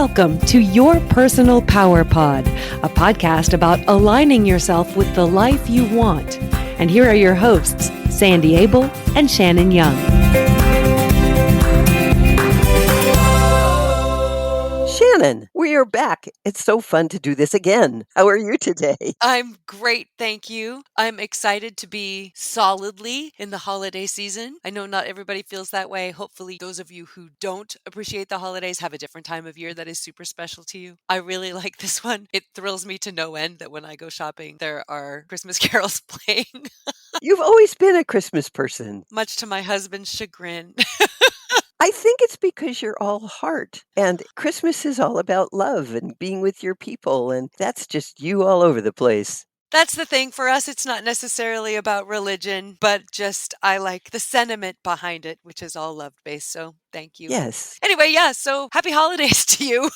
Welcome to Your Personal Power Pod, a podcast about aligning yourself with the life you want. And here are your hosts, Sandy Abel and Shannon Young. Shannon, we are back. It's so fun to do this again. How are you today? I'm great, thank you. I'm excited to be solidly in the holiday season. I know not everybody feels that way. Hopefully, those of you who don't appreciate the holidays have a different time of year that is super special to you. I really like this one. It thrills me to no end that when I go shopping, there are Christmas carols playing, You've always been a Christmas person. much to my husband's chagrin. I think it's because you're all heart. And Christmas is all about love and being with your people. And that's just you all over the place. That's the thing for us. It's not necessarily about religion, but just I like the sentiment behind it, which is all love based. So thank you. Yes. Anyway, yeah, so happy holidays to you.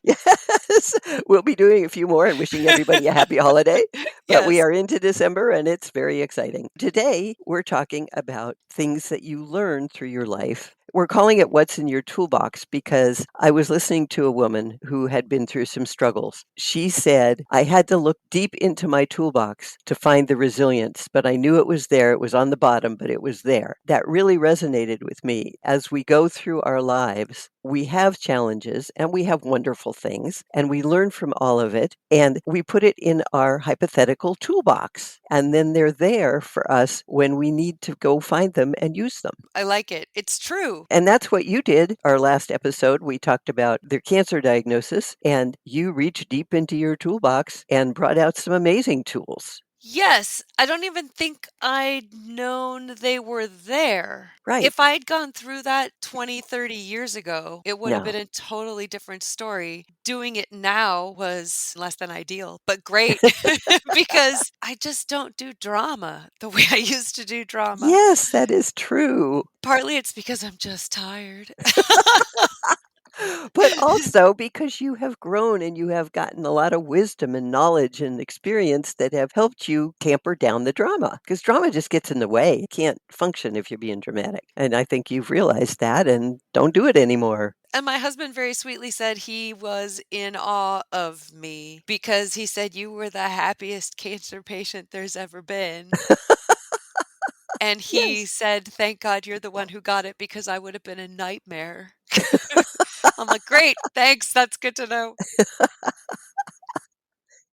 Yes. We'll be doing a few more and wishing everybody a happy holiday. But we Yes. are into December and it's very exciting. Today, we're talking about things that you learn through your life. We're calling it What's in Your Toolbox because I was listening to a woman who had been through some struggles. She said, I had to look deep into my toolbox to find the resilience, but I knew it was there. It was on the bottom, but it was there. That really resonated with me. As we go through our lives, we have challenges and we have wonderful things and we learn from all of it and we put it in our hypothetical toolbox. And then they're there for us when we need to go find them and use them. I like it. It's true. And that's what you did. Our last episode, we talked about their cancer diagnosis, and you reached deep into your toolbox and brought out some amazing tools. Yes, I don't even think I'd known they were there. Right. If I'd gone through that 20, 30 years ago, it would have No. been a totally different story. Doing it now was less than ideal, but great because I just don't do drama the way I used to do drama. Yes, that is true. Partly it's because I'm just tired. But also because you have grown and you have gotten a lot of wisdom and knowledge and experience that have helped you tamper down the drama. Because drama just gets in the way. You can't function if you're being dramatic. And I think you've realized that and don't do it anymore. And my husband very sweetly said he was in awe of me because he said, you were the happiest cancer patient there's ever been. And he Yes. said, thank God you're the one who got it because I would have been a nightmare. I'm like, great, thanks. That's good to know.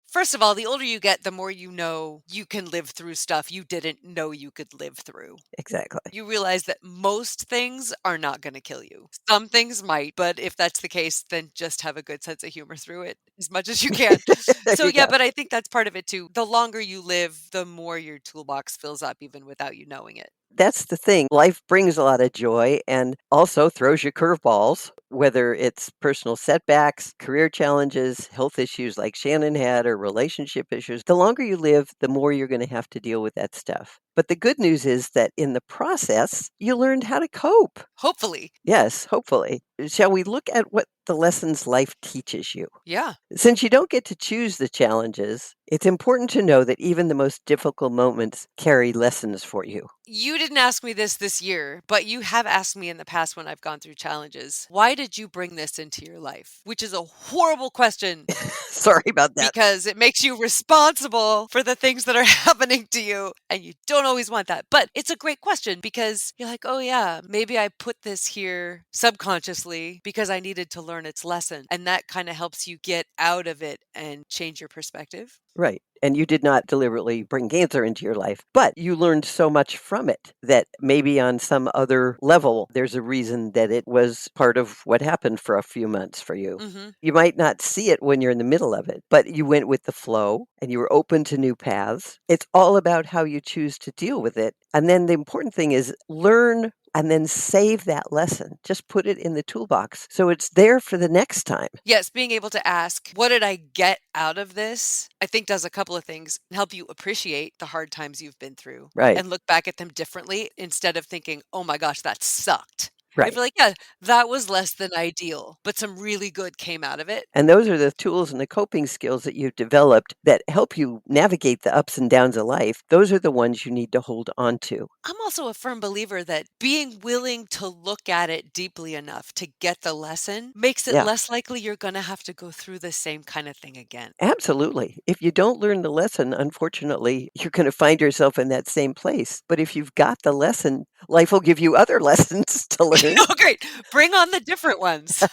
First of all, the older you get, the more you know you can live through stuff you didn't know you could live through. Exactly. You realize that most things are not going to kill you. Some things might, but if that's the case, then just have a good sense of humor through it as much as you can. There So, you yeah, go. but I think that's part of it too. The longer you live, the more your toolbox fills up, even without you knowing it. That's the thing. Life brings a lot of joy and also throws you curveballs, whether it's personal setbacks, career challenges, health issues like Shannon had, or relationship issues. The longer you live, the more you're going to have to deal with that stuff. But the good news is that in the process, you learned how to cope. Hopefully. Yes, hopefully. Shall we look at what the lessons life teaches you? Yeah. Since you don't get to choose the challenges, it's important to know that even the most difficult moments carry lessons for you. You didn't ask me this year, but you have asked me in the past when I've gone through challenges, why did you bring this into your life? Which is a horrible question Sorry about that. because it makes you responsible for the things that are happening to you. And you don't always want that. But it's a great question because you're like, oh, yeah, maybe I put this here subconsciously because I needed to learn its lesson. And that kind of helps you get out of it and change your perspective. Right. And you did not deliberately bring cancer into your life, but you learned so much from it that maybe on some other level, there's a reason that it was part of what happened for a few months for you. Mm-hmm. You might not see it when you're in the middle of it, but you went with the flow and you were open to new paths. It's all about how you choose to deal with it. And then the important thing is learn and then save that lesson. Just put it in the toolbox so it's there for the next time. Yes, being able to ask, what did I get out of this? I think does a couple of things. Help you appreciate the hard times you've been through Right. and look back at them differently instead of thinking, oh my gosh, that sucked. If Right. you're like, yeah, that was less than ideal, but some really good came out of it. And those are the tools and the coping skills that you've developed that help you navigate the ups and downs of life. Those are the ones you need to hold on to. I'm also a firm believer that being willing to look at it deeply enough to get the lesson makes it Yeah, less likely you're going to have to go through the same kind of thing again. absolutely. If you don't learn the lesson, unfortunately, you're going to find yourself in that same place. But if you've got the lesson, life will give you other lessons to learn. Oh, great. Bring on the different ones.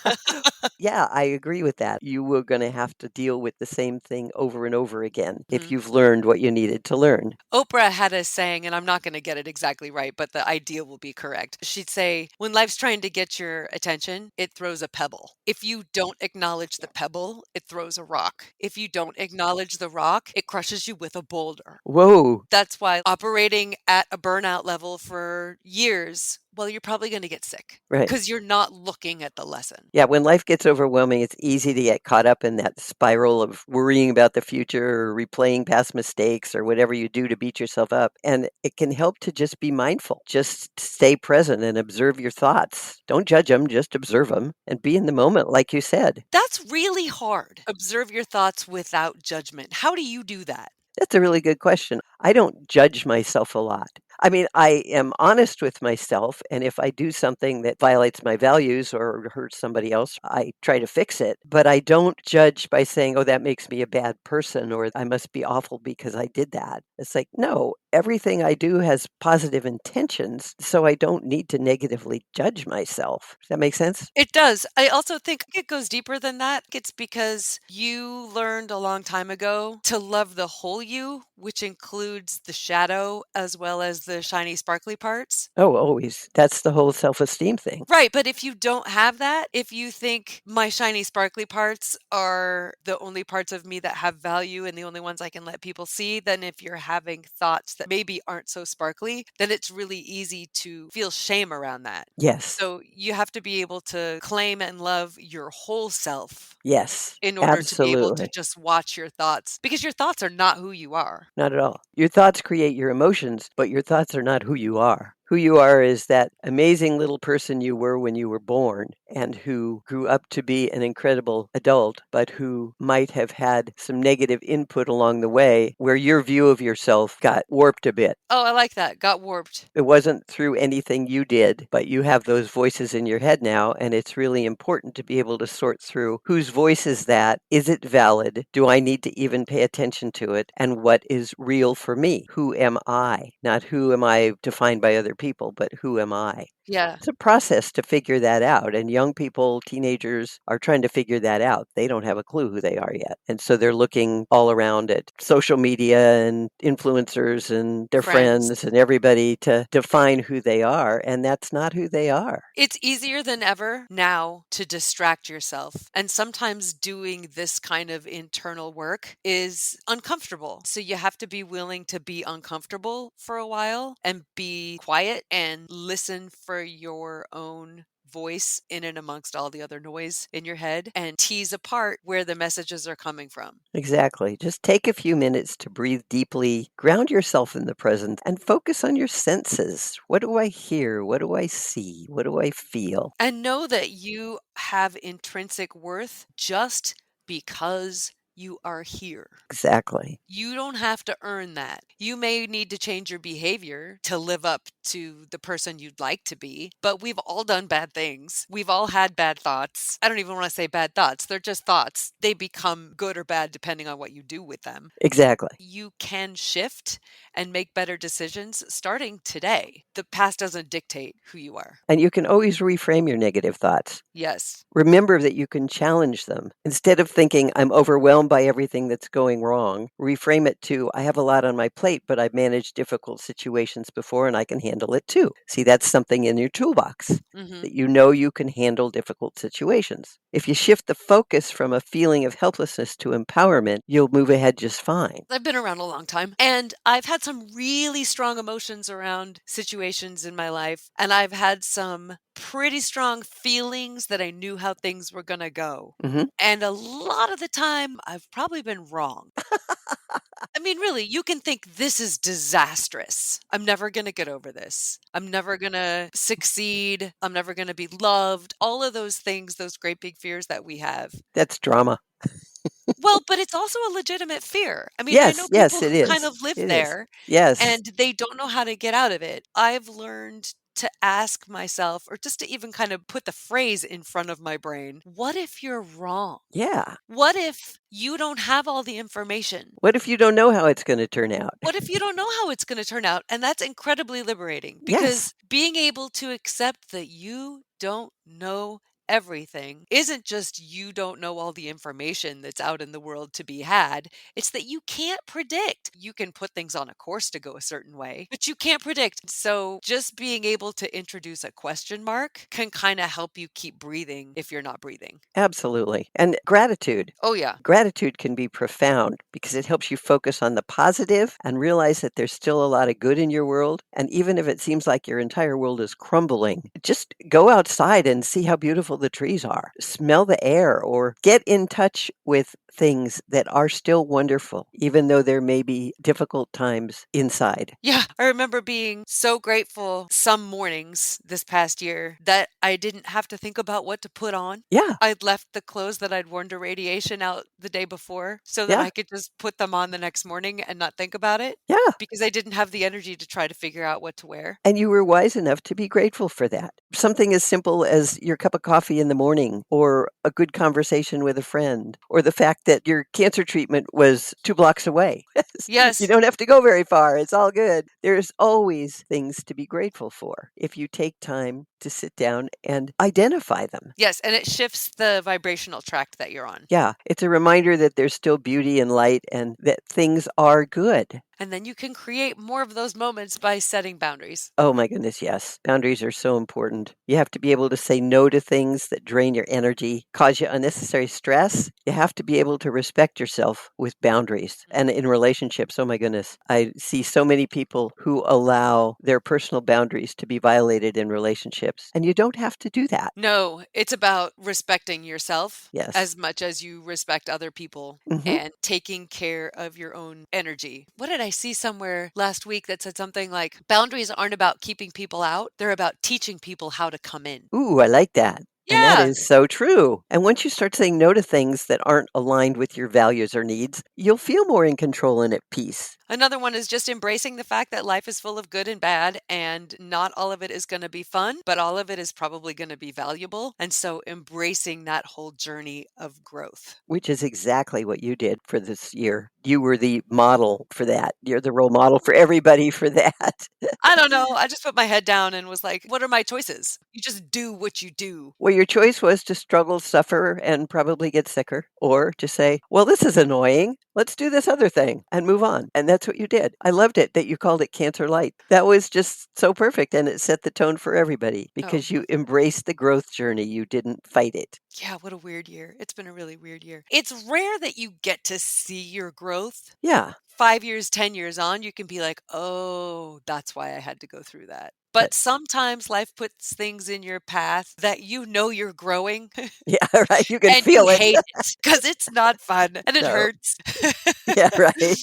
Yeah, I agree with that. You were going to have to deal with the same thing over and over again if Mhm. you've learned what you needed to learn. Oprah had a saying, and I'm not going to get it exactly right, but the idea will be correct. She'd say, when life's trying to get your attention, it throws a pebble. If you don't acknowledge the pebble, it throws a rock. If you don't acknowledge the rock, it crushes you with a boulder. Whoa, That's why operating at a burnout level for years, well, you're probably going to get sick right. because you're not looking at the lesson. Yeah, when life gets overwhelming, it's easy to get caught up in that spiral of worrying about the future or replaying past mistakes or whatever you do to beat yourself up. And it can help to just be mindful, just stay present and observe your thoughts. Don't judge them, just observe them and be in the moment, like you said. That's really hard. Observe your thoughts without judgment. How do you do that? That's a really good question. I don't judge myself a lot. I mean, I am honest with myself, and if I do something that violates my values or hurts somebody else, I try to fix it. But I don't judge by saying, oh, that makes me a bad person or I must be awful because I did that. It's like, no, everything I do has positive intentions, so I don't need to negatively judge myself. Does that make sense? It does. I also think it goes deeper than that. It's because you learned a long time ago to love the whole you, which includes the shadow as well as the shiny, sparkly parts. Oh, always. That's the whole self esteem thing. Right. But if you don't have that, if you think my shiny, sparkly parts are the only parts of me that have value and the only ones I can let people see, then if you're having thoughts that maybe aren't so sparkly, then it's really easy to feel shame around that. Yes. So you have to be able to claim and love your whole self Yes. in order to be able to Absolutely. just watch your thoughts because your thoughts are not who you are. Not at all. Your thoughts create your emotions, but your thoughts are not who you are. Who you are is that amazing little person you were when you were born and who grew up to be an incredible adult, but who might have had some negative input along the way where your view of yourself got warped a bit. Oh, I like that. Got warped. It wasn't through anything you did, but you have those voices in your head now, and it's really important to be able to sort through whose voice is that? Is it valid? Do I need to even pay attention to it? And what is real for me? Who am I? Not who am I defined by other people, but who am I? Yeah. It's a process to figure that out, and young people, teenagers are trying to figure that out. They don't have a clue who they are yet, and so they're looking all around at social media and influencers and their Friends. friends and everybody to define who they are, and that's not who they are. It's easier than ever now to distract yourself. And sometimes doing this kind of internal work is uncomfortable. So you have to be willing to be uncomfortable for a while and be quiet and listen for your own voice in and amongst all the other noise in your head and tease apart where the messages are coming from. Exactly. Just take a few minutes to breathe deeply, ground yourself in the present, and focus on your senses. What do I hear? What do I see? What do I feel? And know that you have intrinsic worth just because you are here. Exactly. You don't have to earn that. You may need to change your behavior to live up to the person you'd like to be, but we've all done bad things. We've all had bad thoughts. I don't even want to say bad thoughts. They're just thoughts. They become good or bad depending on what you do with them. Exactly. You can shift and make better decisions starting today. The past doesn't dictate who you are. And you can always reframe your negative thoughts. Yes. Remember that you can challenge them. Instead of thinking, I'm overwhelmed by everything that's going wrong, reframe it to, I have a lot on my plate, but I've managed difficult situations before and I can handle it too. See, that's something in your toolbox Hmm. that you know you can handle difficult situations. If you shift the focus from a feeling of helplessness to empowerment, you'll move ahead just fine. I've been around a long time and I've had some really strong emotions around situations in my life. And I've had some pretty strong feelings that I knew how things were going to go. Hmm. And a lot of the time, I've probably been wrong. I mean, really, you can think this is disastrous. I'm never going to get over this. I'm never going to succeed. I'm never going to be loved. All of those things, those great big fears that we have. That's drama. Well, but it's also a legitimate fear. I mean, I know Yes, yes, people it who kind is. of live It is. there Yes. and they don't know how to get out of it. I've learned to ask myself, or just to even kind of put the phrase in front of my brain, what if you're wrong? Yeah. What if you don't have all the information? What if you don't know how it's gonna turn out? What if you don't know how it's going to turn out? And that's incredibly liberating Yes. because being able to accept that you don't know everything isn't just you don't know all the information that's out in the world to be had. It's that you can't predict. You can put things on a course to go a certain way, but you can't predict. So just being able to introduce a question mark can kind of help you keep breathing if you're not breathing. Absolutely. And gratitude. Oh, yeah. Gratitude can be profound because it helps you focus on the positive and realize that there's still a lot of good in your world. And even if it seems like your entire world is crumbling, just go outside and see how beautiful the trees are. Smell the air or get in touch with things that are still wonderful, even though there may be difficult times inside. Yeah, I remember being so grateful some mornings this past year that I didn't have to think about what to put on. Yeah, I'd left the clothes that I'd worn to radiation out the day before so that yeah, I could just put them on the next morning and not think about it yeah. because I didn't have the energy to try to figure out what to wear. And you were wise enough to be grateful for that. Something as simple as your cup of coffee in the morning, or a good conversation with a friend, or the fact that your cancer treatment was 2 blocks away. You Yes. don't have to go very far. It's all good. There's always things to be grateful for if you take time to sit down and identify them. Yes, and it shifts the vibrational track that you're on. Yeah, it's a reminder that there's still beauty and light and that things are good. And then you can create more of those moments by setting boundaries. Oh my goodness, yes. Boundaries are so important. You have to be able to say no to things that drain your energy, cause you unnecessary stress. You have to be able to respect yourself with boundaries. And in relationships, oh my goodness, I see so many people who allow their personal boundaries to be violated in relationships. And you don't have to do that. No, it's about respecting yourself Yes. as much as you respect other people Hmm. and taking care of your own energy. What did I see somewhere last week that said something like boundaries aren't about keeping people out, they're about teaching people how to come in? Ooh, I like that. And that Yeah. is so true. And once you start saying no to things that aren't aligned with your values or needs, you'll feel more in control and at peace. Another one is just embracing the fact that life is full of good and bad, and not all of it is going to be fun, but all of it is probably going to be valuable. And so embracing that whole journey of growth. Which is exactly what you did for this year. You were the model for that. You're the role model for everybody for that. I don't know. I just put my head down and was like, what are my choices? You just do what you do. Well, your choice was to struggle, suffer, and probably get sicker, or to say, well, this is annoying. Let's do this other thing and move on. And that's what you did. I loved it that you called it Cancer Light. That was just so perfect. And it set the tone for everybody Oh, because you embraced the growth journey. You didn't fight it. yeah. What a weird year. It's been a really weird year. It's rare that you get to see your growth. Yeah. 5 years, 10 years on, you can be like, oh, that's why I had to go through that. But But sometimes life puts things in your path that you know you're growing yeah, right. You can and you feel it. hate it because it's not fun and it No. hurts. Yeah, right.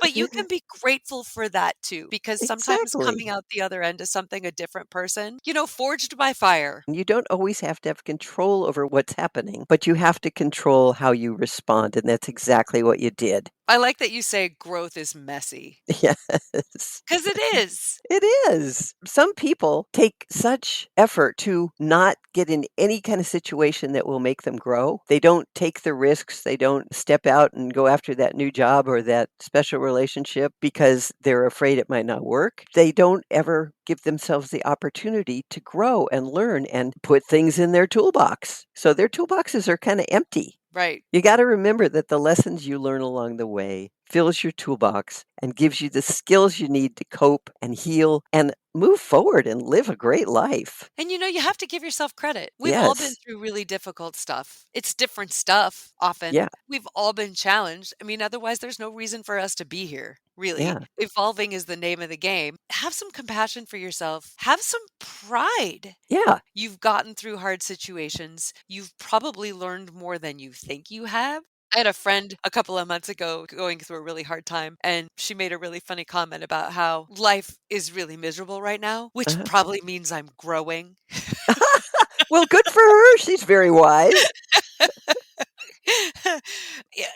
But you can be grateful for that too, because sometimes coming Exactly. out the other end is something a different person, forged by fire. You don't always have to have control over what's happening, but you have to control how you respond. And that's exactly what you did. I like that you say growth is messy Yes. because it is. It is. Some people take such effort to not get in any kind of situation that will make them grow. They don't take the risks. They don't step out and go after that new job or that special relationship because they're afraid it might not work. They don't ever give themselves the opportunity to grow and learn and put things in their toolbox. So their toolboxes are kind of empty. Right. You got to remember that the lessons you learn along the way fills your toolbox and gives you the skills you need to cope and heal and move forward and live a great life. And you have to give yourself credit. We've all been Yes. through really difficult stuff. It's different stuff often. Yeah. We've all been challenged. I mean, otherwise, there's no reason for us to be here, really. Yeah. Evolving is the name of the game. Have some compassion for yourself, have some pride. Yeah. You've gotten through hard situations. You've probably learned more than you think you have. I had a friend a couple of months ago going through a really hard time, and she made a really funny comment about how life is really miserable right now, which Uh-huh. probably means I'm growing. Well, good for her. She's very wise.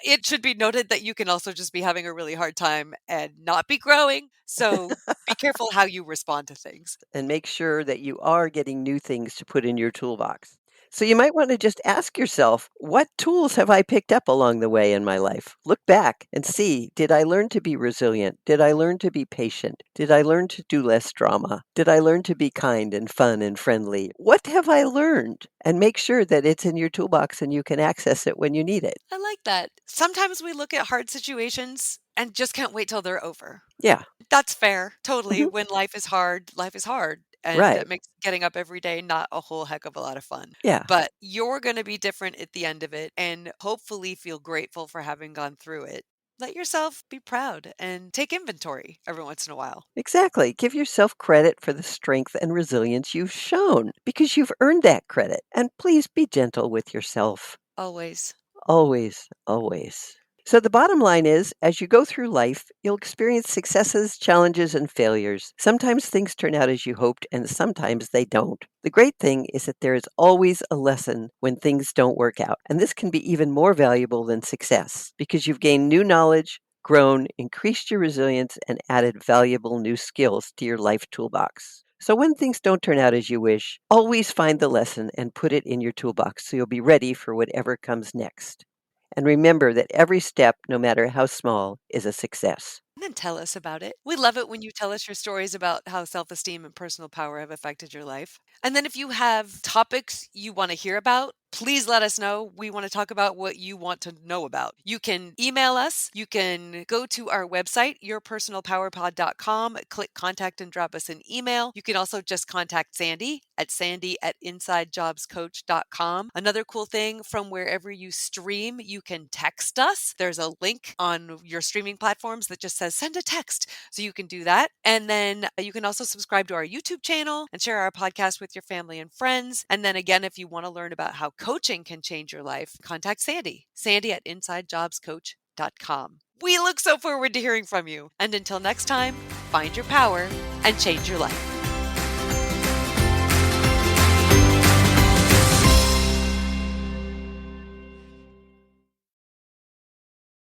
It should be noted that you can also just be having a really hard time and not be growing. So be careful how you respond to things. And make sure that you are getting new things to put in your toolbox. So you might want to just ask yourself, what tools have I picked up along the way in my life? Look back and see, did I learn to be resilient? Did I learn to be patient? Did I learn to do less drama? Did I learn to be kind and fun and friendly? What have I learned? And make sure that it's in your toolbox and you can access it when you need it. I like that. Sometimes we look at hard situations and just can't wait till they're over. Yeah. That's fair. Totally. Mhm. When life is hard, life is hard. And Right. that makes getting up every day not a whole heck of a lot of fun. Yeah. But you're going to be different at the end of it and hopefully feel grateful for having gone through it. Let yourself be proud and take inventory every once in a while. Exactly. Give yourself credit for the strength and resilience you've shown because you've earned that credit. And please be gentle with yourself. Always. Always, always. So the bottom line is, as you go through life, you'll experience successes, challenges, and failures. Sometimes things turn out as you hoped, and sometimes they don't. The great thing is that there is always a lesson when things don't work out. And this can be even more valuable than success because you've gained new knowledge, grown, increased your resilience, and added valuable new skills to your life toolbox. So when things don't turn out as you wish, always find the lesson and put it in your toolbox so you'll be ready for whatever comes next. And remember that every step, no matter how small, is a success. And then tell us about it. We love it when you tell us your stories about how self esteem and personal power have affected your life. And then if you have topics you want to hear about, please let us know. We want to talk about what you want to know about. You can email us. You can go to our website, yourpersonalpowerpod.com, click contact and drop us an email. You can also just contact Sandy at insidejobscoach.com. Another cool thing, from wherever you stream, you can text us. There's a link on your streaming platforms that just says send a text. So you can do that. And then you can also subscribe to our YouTube channel and share our podcast with your family and friends. And then again, if you want to learn about how coaching can change your life, contact Sandy at insidejobscoach.com. We look so forward to hearing from you. And until next time, find your power and change your life.